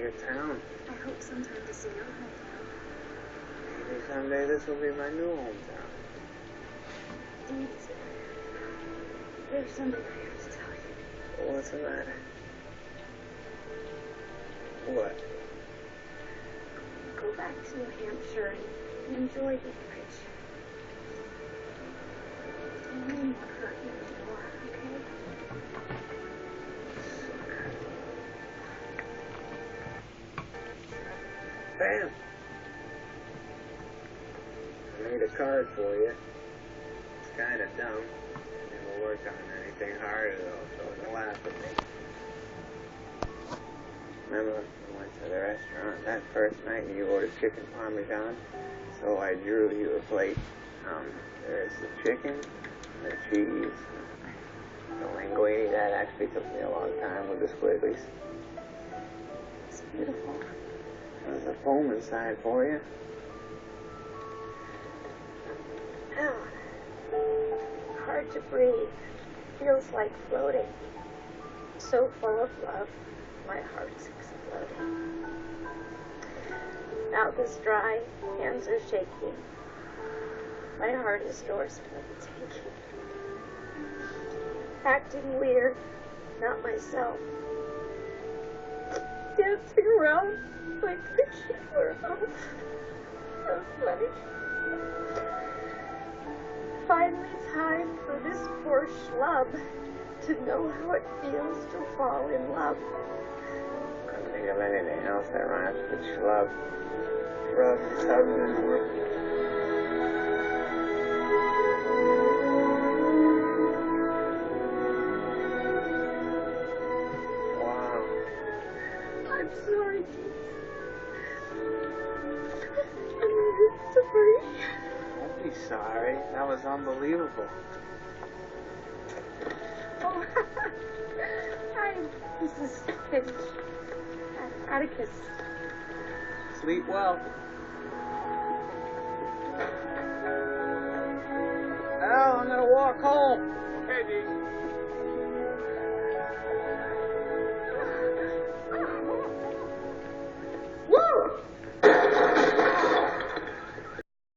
your town. I hope sometime to see your hometown. Maybe someday this will be my new hometown. Deeds, there's something I have to tell you. What's the matter? What? Go back to New Hampshire and enjoy the bridge. I won't hurt you anymore, okay? Bam! I made a card for you. It's kind of dumb. Never worked on anything harder though, so don't laugh at me. Remember, we went to the restaurant that first night and you ordered chicken parmesan? So I drew you a plate. There's the chicken, the cheese, the linguine. That actually took me a long time with the squigglies. It's beautiful. There's a foam inside for you. Oh, hard to breathe. Feels like floating. So full of love, my heart's exploding. Mouth is dry, hands are shaking. My heart is yours for the taking. Acting weird, not myself. Dancing around like the keeper of so funny. Finally time for this poor schlub to know how it feels to fall in love. Couldn't think of anything else that rhymes with schlub. Rub, sub, and work. Wow. I'm sorry, Keith. I'm sorry. Don't be sorry. That was unbelievable. Oh, hi, Mrs. Finch. Atticus. Sleep well. Al, I'm gonna walk home.